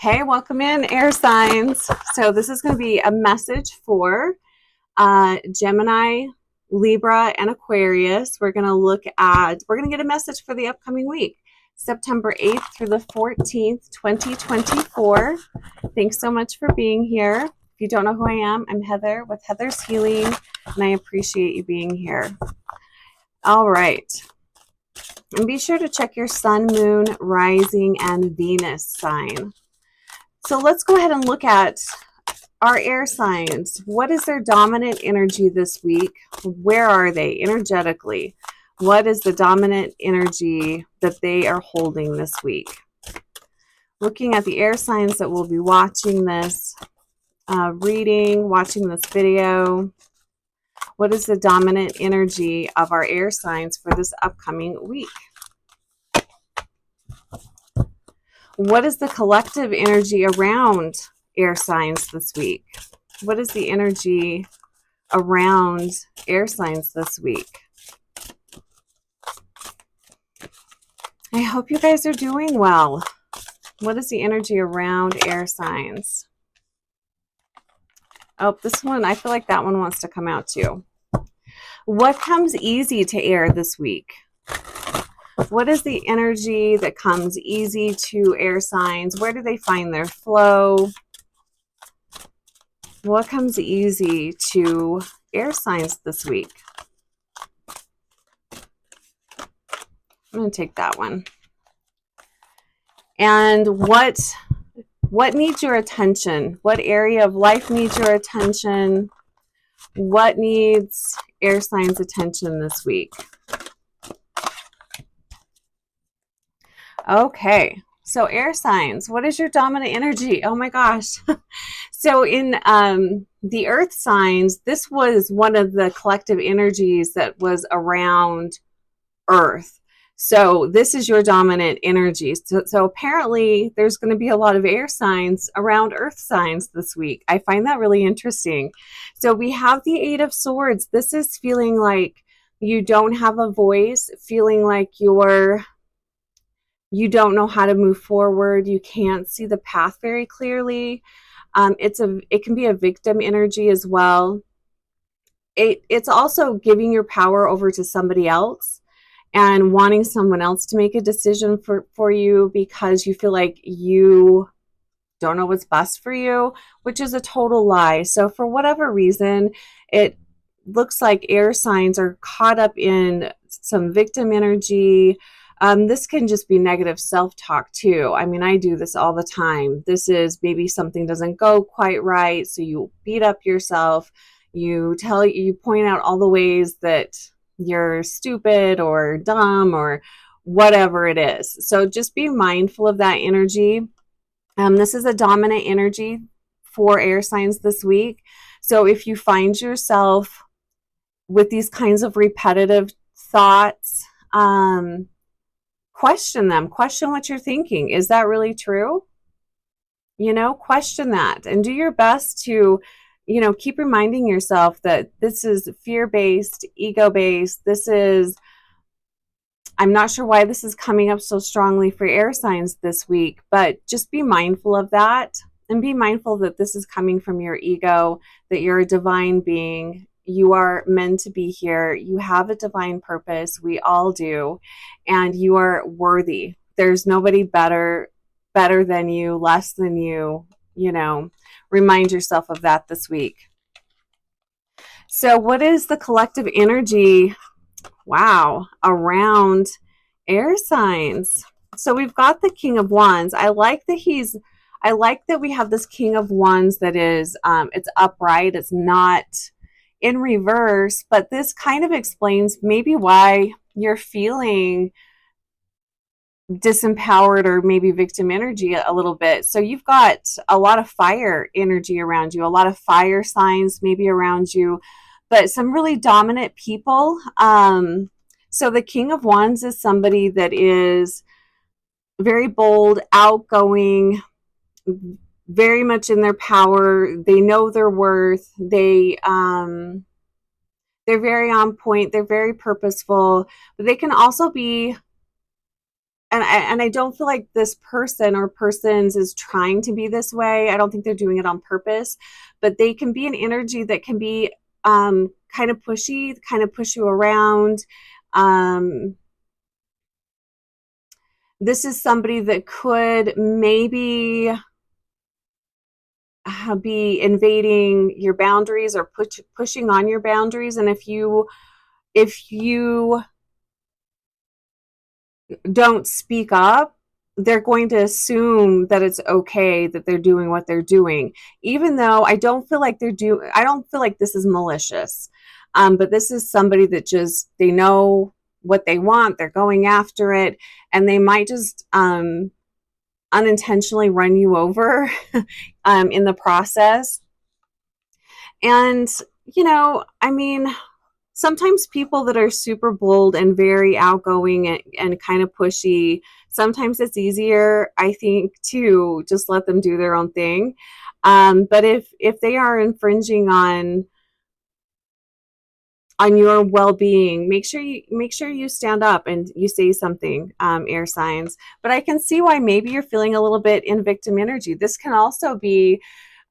Hey, welcome in, air signs. So this is going to be a message for Gemini, Libra, and Aquarius. We're going to get a message for the upcoming week, September 8th through the 14th, 2024. Thanks so much for being here. If you don't know who I am, I'm Heather with Heather's Healing, and I appreciate you being here. All right. And be sure to check your sun, moon, rising, and Venus sign. So let's go ahead and look at our air signs. What is their dominant energy this week? Where are they energetically? What is the dominant energy that they are holding this week? Looking at the air signs that will be watching this watching this video. What is the dominant energy of our air signs for this upcoming week? What is the collective energy around air signs this week? What is the energy around air signs this week? I hope you guys are doing well. What is the energy around air signs? Oh, this one, I feel like that one wants to come out too. What comes easy to air this week? What is the energy that comes easy to air signs? Where do they find their flow? What comes easy to air signs this week? I'm going to take that one. And what needs your attention? What area of life needs your attention? What needs air signs' attention this week? Okay, so air signs, what is your dominant energy? Oh my gosh. So in the earth signs, this was one of the collective energies that was around earth. So this is your dominant energy. So apparently there's going to be a lot of air signs around earth signs this week. I find that really interesting. So we have the Eight of Swords. This is feeling like you don't have a voice, feeling like you don't know how to move forward. You can't see the path very clearly. It can be a victim energy as well. It's also giving your power over to somebody else and wanting someone else to make a decision for you because you feel like you don't know what's best for you, which is a total lie. So for whatever reason, it looks like air signs are caught up in some victim energy. This can just be negative self-talk too. I mean, I do this all the time. This is maybe something doesn't go quite right, so you beat up yourself. You point out all the ways that you're stupid or dumb or whatever it is. So just be mindful of that energy. This is a dominant energy for air signs this week. So if you find yourself with these kinds of repetitive thoughts, question them. Question what you're thinking. Is that really true? Question that and do your best to, keep reminding yourself that this is fear-based, ego-based. I'm not sure why this is coming up so strongly for air signs this week, but just be mindful of that and be mindful that this is coming from your ego, that you're a divine being. You are meant to be here. You have a divine purpose. We all do. And you are worthy. There's nobody better than you, less than you. Remind yourself of that this week. So what is the collective energy, around air signs? So we've got the King of Wands. I like that we have this King of Wands that is, it's upright. It's not in reverse, but this kind of explains maybe why you're feeling disempowered or maybe victim energy a little bit. So you've got a lot of fire energy around you, a lot of fire signs maybe around you, but some really dominant people. So the King of Wands is somebody that is very bold, outgoing, very much in their power. They know their worth. They're very on point. They're very purposeful, but they can also be and I don't feel like this person or persons is trying to be this way. I don't think they're doing it on purpose, but they can be an energy that can be kind of pushy, kind of push you around. This is somebody that could maybe be invading your boundaries or pushing on your boundaries. And if you don't speak up, they're going to assume that it's okay that they're doing what they're doing, even though I don't feel like this is malicious. But this is somebody that just, they know what they want, they're going after it, and they might just unintentionally run you over in the process. And, I mean, sometimes people that are super bold and very outgoing and kind of pushy, sometimes it's easier, I think, to just let them do their own thing. But if they are infringing on your well-being, make sure you stand up and you say something, air signs. But I can see why maybe you're feeling a little bit in victim energy. This can also be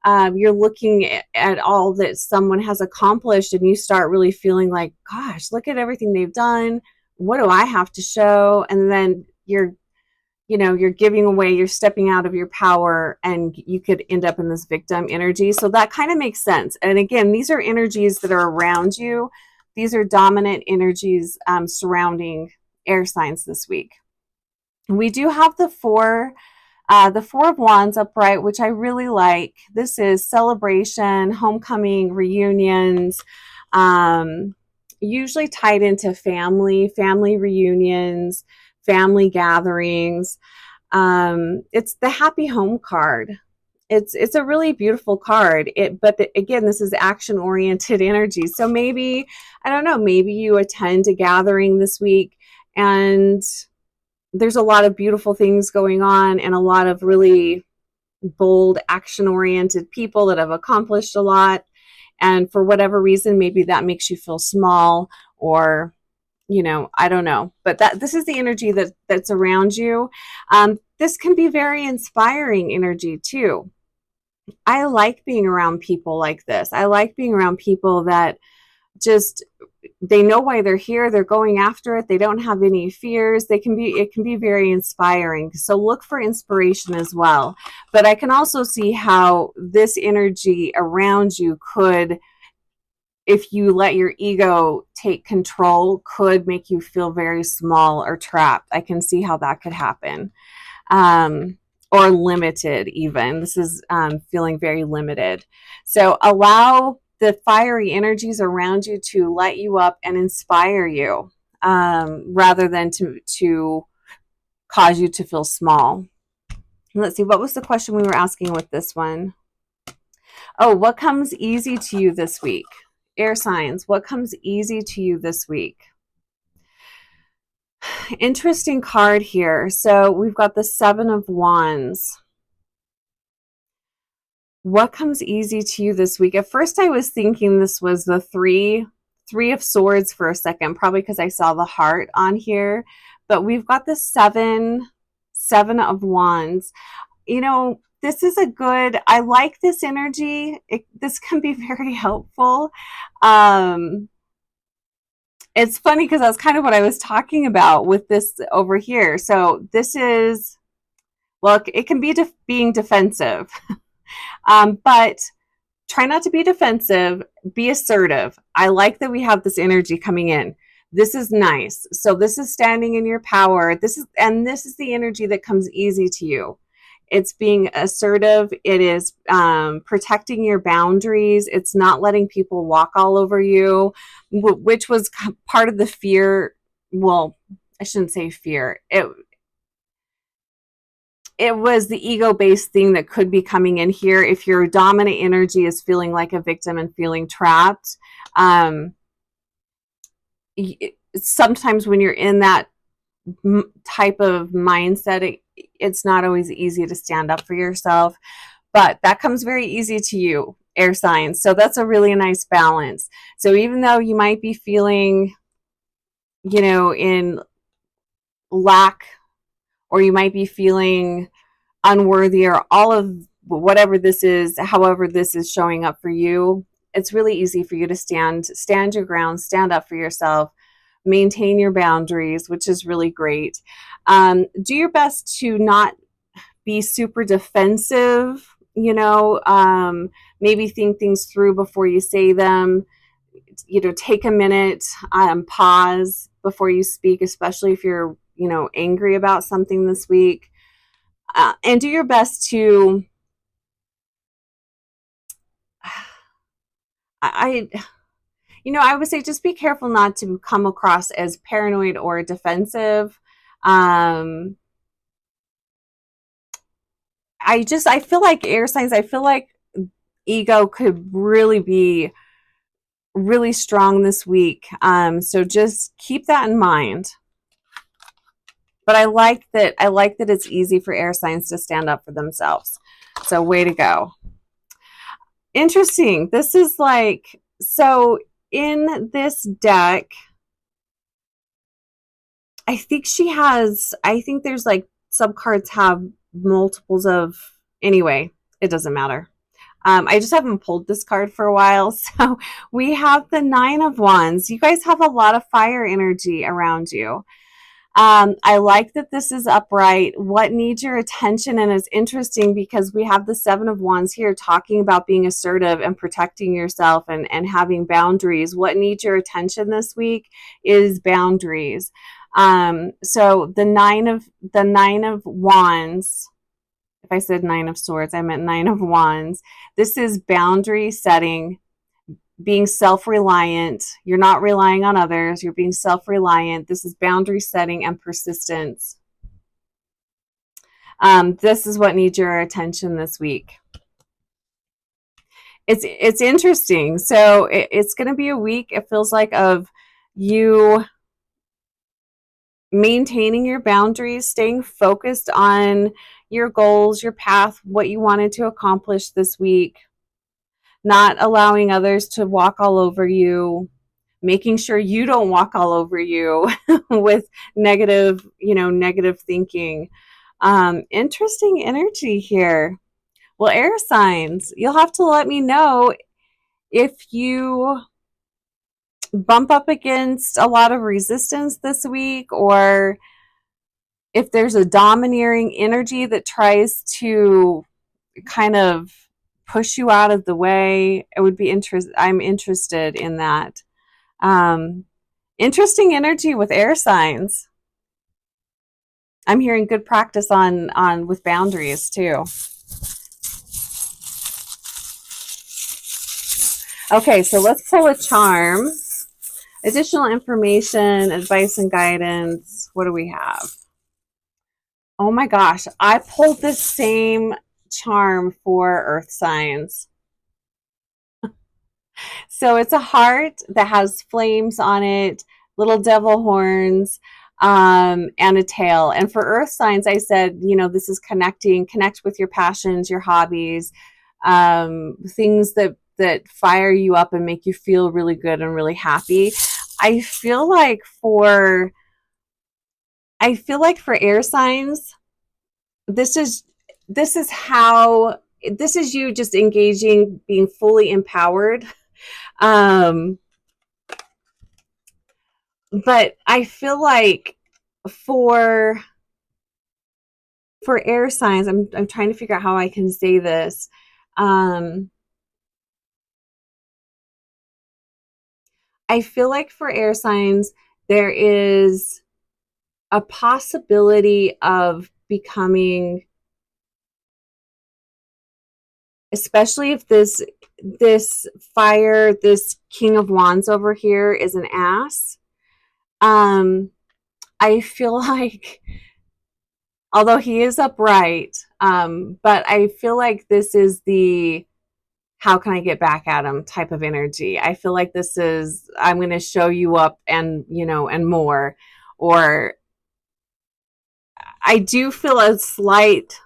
you're looking at all that someone has accomplished and you start really feeling like, gosh, look at everything they've done. What do I have to show? And then you're giving away, you're stepping out of your power, and you could end up in this victim energy. So that kind of makes sense. And again, these are energies that are around you. These are dominant energies surrounding air signs this week. We do have the Four of Wands upright, which I really like. This is celebration, homecoming, reunions, usually tied into family reunions, family gatherings. It's the happy home card. It's a really beautiful card. But again, this is action-oriented energy. So maybe, I don't know, maybe you attend a gathering this week and there's a lot of beautiful things going on and a lot of really bold, action-oriented people that have accomplished a lot. And for whatever reason, maybe that makes you feel small, or, I don't know. But this is the energy that's around you. This can be very inspiring energy too. I like being around people like this. I like being around people that just, they know why they're here, they're going after it, they don't have any fears. It can be very inspiring. So look for inspiration as well. But I can also see how this energy around you could, if you let your ego take control, could make you feel very small or trapped. I can see how that could happen. Or limited even. This is feeling very limited. So allow the fiery energies around you to light you up and inspire you, rather than to cause you to feel small. Let's see, what was the question we were asking with this one? Oh, what comes easy to you this week? Air signs, what comes easy to you this week? Interesting card here. So we've got the Seven of Wands. What comes easy to you this week? At first I was thinking this was the three of Swords for a second, probably because I saw the heart on here. But we've got the seven of Wands. This is I like this energy. This can be very helpful. It's funny because that's kind of what I was talking about with this over here. So this is, well, it can be being defensive. But try not to be defensive, be assertive. I like that we have this energy coming in. This is nice. So this is standing in your power. This is the energy that comes easy to you. It's being assertive. It is protecting your boundaries. It's not letting people walk all over you, which was part of the fear. Well, I shouldn't say fear. It was the ego-based thing that could be coming in here. If your dominant energy is feeling like a victim and feeling trapped, sometimes when you're in that type of mindset, it's not always easy to stand up for yourself, but that comes very easy to you, air signs. So that's a really nice balance. So even though you might be feeling, in lack or you might be feeling unworthy, or all of whatever this is, however this is showing up for you. It's really easy for you to stand your ground, stand up for yourself, maintain your boundaries, which is really great. Do your best to not be super defensive, maybe think things through before you say them. Take a minute, pause before you speak, especially if you're, angry about something this week. And do your best to, I would say just be careful not to come across as paranoid or defensive. I feel like air signs, I feel like ego could really be really strong this week. So just keep that in mind. But I like that it's easy for air signs to stand up for themselves. So way to go. Interesting. This is like, so in this deck, I think there's like subcards have multiples of, anyway, it doesn't matter. I just haven't pulled this card for a while. So we have the 9 of Wands. You guys have a lot of fire energy around you. I like that this is upright. What needs your attention? And it's interesting because we have the 7 of Wands here talking about being assertive and protecting yourself and having boundaries. What needs your attention this week is boundaries. So the 9 of Wands, if I said 9 of Swords, I meant 9 of Wands. This is boundary setting, being self-reliant. You're not relying on others. You're being self-reliant. This is boundary setting and persistence. This is what needs your attention this week. It's interesting. So it's going to be a week, it feels like, of you maintaining your boundaries, staying focused on your goals, your path, what you wanted to accomplish this week, not allowing others to walk all over you, making sure you don't walk all over you with negative thinking. Interesting energy here. Well, air signs, you'll have to let me know if you bump up against a lot of resistance this week, or if there's a domineering energy that tries to kind of push you out of the way. I'm interested in that. Interesting energy with air signs. I'm hearing good practice on with boundaries too. Okay, so let's pull a charm. Additional information, advice and guidance. What do we have? Oh my gosh, I pulled the same charm for earth signs. So it's a heart that has flames on it, little devil horns, and a tail. And for earth signs, I said, this is connect with your passions, your hobbies, things that fire you up and make you feel really good and really happy. I feel like for air signs, this is you just engaging, being fully empowered. But I feel like for air signs, I'm trying to figure out how I can say this. I feel like for air signs, there is a possibility of becoming, especially if this fire, this King of Wands over here is an ass. I feel like, although he is upright, but I feel like this is the how can I get back at him type of energy. I feel like this is, I'm going to show you up and, and more. Or I do feel a slight,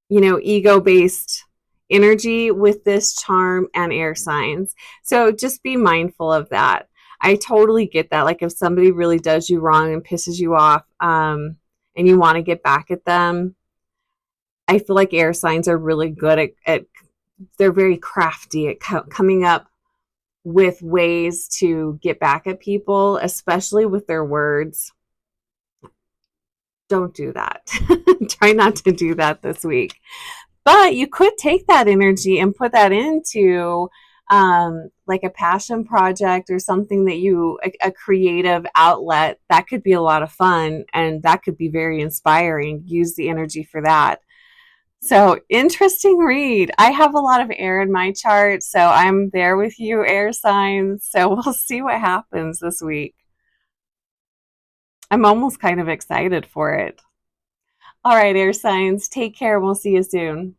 ego-based energy with this charm and air signs. So just be mindful of that. I totally get that. Like if somebody really does you wrong and pisses you off, and you want to get back at them. I feel like air signs are really good at they're very crafty at coming up with ways to get back at people, especially with their words. Don't do that. Try not to do that this week. But you could take that energy and put that into like a passion project or something that a creative outlet. That could be a lot of fun, and that could be very inspiring. Use the energy for that. So, interesting read. I have a lot of air in my chart, so I'm there with you, air signs. So, we'll see what happens this week. I'm almost kind of excited for it. All right, air signs, take care. We'll see you soon.